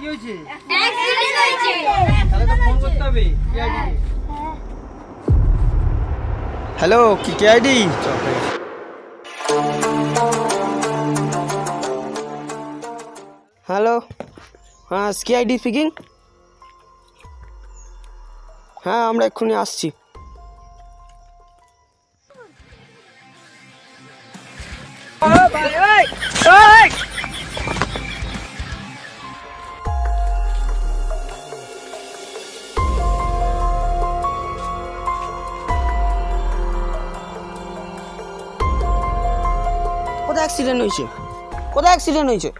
কি হয়েছে? অ্যাক্সিডেন্ট হয়েছে। তাহলে তো ফোন করতে হবে কেআইডি কে। হ্যালো, কি কেআইডি? হ্যালো, হ্যাঁ কেআইডি স্পিকিং। হ্যাঁ আমরা এক্ষুনি আসছি। কোথায় অ্যাক্সিডেন্ট হয়েছে? কোথায় অ্যাক্সিডেন্ট হয়েছে?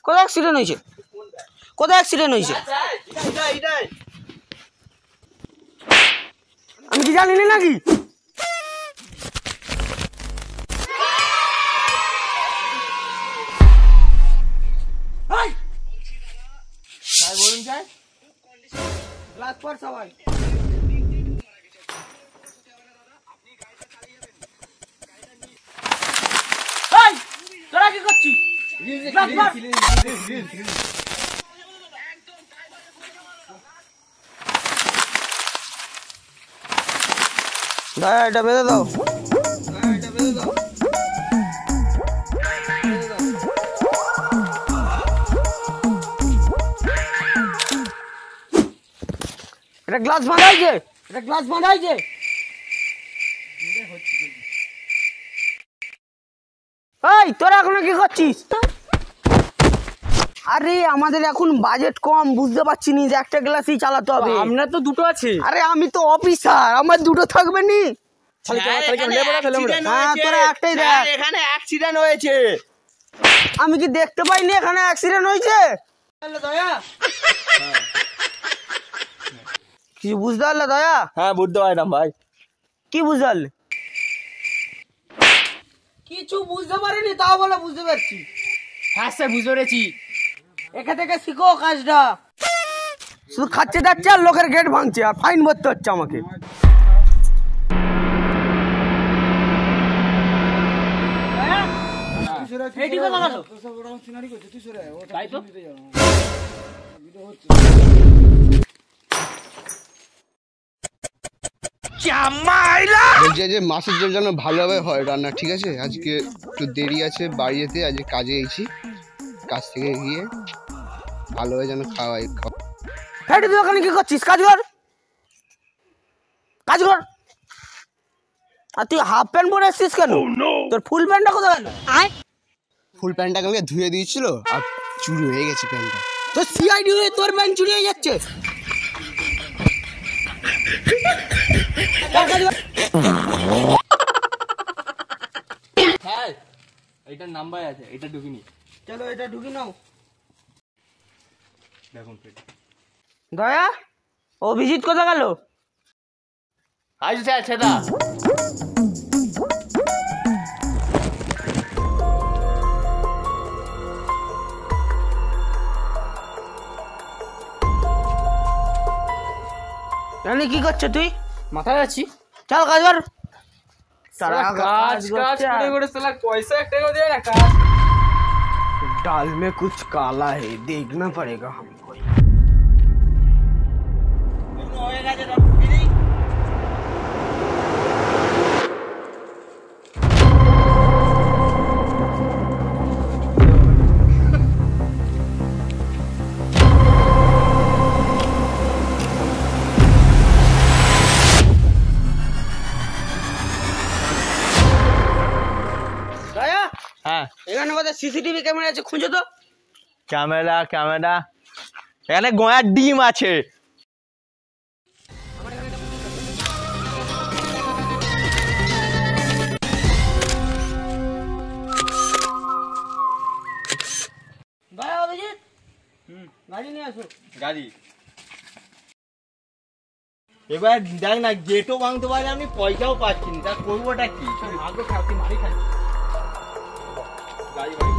কোথায় অ্যাক্সিডেন্ট হয়েছে? কোথায় অ্যাক্সিডেন্ট হয়েছে? আমি কি জানি না নাকি? বলুন স্যার, ক্লাস পর সবাই তোরা কি করছিস? ভাই এটা বেঁধে দাও। এটা গ্লাস বাঁধাইছে, এটা গ্লাস বাঁধাইছে। এই তোরা এখন কি করছিস? আরে আমাদের এখন বাজেট কম, বুঝতে পারছি নি যে একটা গ্লাসই চালাতে হবে। আপনার তো দুটো আছে। আরে আমি তো অফিসার, আমার দুটো থাকবে নি। হ্যাঁ তোরা একটাই দেখ। এখানে অ্যাক্সিডেন্ট হয়েছে। আমি কি দেখতে পাইনি এখানে অ্যাক্সিডেন্ট হয়েছে? কি বুঝতে পারলে দয়া? হ্যাঁ বুঝতে পারলাম ভাই। কি বুঝতে পারলে? কিছু বুঝতে পারিনি, তাও বলে বুঝতে পারছি। হ্যাঁ স্যার বুঝতে পেরেছি। এখান থেকে শিখো কাজটা। শুধু খাচ্ছে যাচ্ছে আর লোকের গেট ভাঙছে আর ফাইন ভরতে হচ্ছে আমাকে। বলছি যে মাছের ঝোল যেন ভালোভাবে হয় রান্না, ঠিক আছে? আজকে একটু দেরি আছে বাড়ি যেতে, আজকে কাজে গেছি, কাজ থেকে গিয়ে ভালোভাবে যেন খাওয়াই। তুই ওখানে কি করছিস? কাজ কর, কাজ কর। আর তুই হাফ প্যান্ট পরে এসছিস কেন? তোর ফুল প্যান্টটা কোথায় গেল? ফুল প্যান্টটা কালকে ধুয়ে দিয়েছিল আর চুরি হয়ে গেছে প্যান্টটা। তোর সিআইডি হয়ে তোর প্যান্ট চুরি হয়ে যাচ্ছে। হ্যাঁ এইটার নাম্বার আছে, এটা ঢুকিনি। চলো এটা ঢুকি নাও। দেখুন দয়া, অভিজিৎ কোথায় গেল? আজ স্যার সেটা কি করছো তুই? মাথায় আছি। চল কাজ কর। কাজ কাজ করে করে সালা পয়সা একটা দেয় না। কাজ दाल में कुछ काला है, देखना पड़ेगा हमको। হ্যাঁ এখানে কোথায় সিসিটিভি ক্যামেরা আছে, খুঁজো তো। ক্যামেরা ক্যামেরা এখানে গোয়ার ডিম আছে। দয়া, অভিজিৎ গাড়ি নিয়ে আসো। গাড়ি এবার দেখ না, গেটও ভাঙতে পারে, আমি পয়সাও পাচ্ছি না, তা করবোটা কি? আগে খাচ্ছি মারি খাচ্ছি গাড়ি বাড়ি।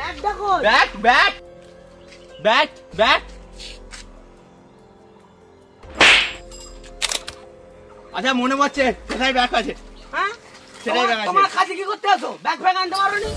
ব্যাগটা কই? ব্যাগ ব্যাগ ব্যাগ ব্যাগ আচ্ছা মনে পড়ছে কোথায় ব্যাগ আছে হ্যাঁ? সেটাই ব্যাগ আছে। তোমার কাছে কি করতে আসো? ব্যাগ ফ্যাগ আনতে পারো নি?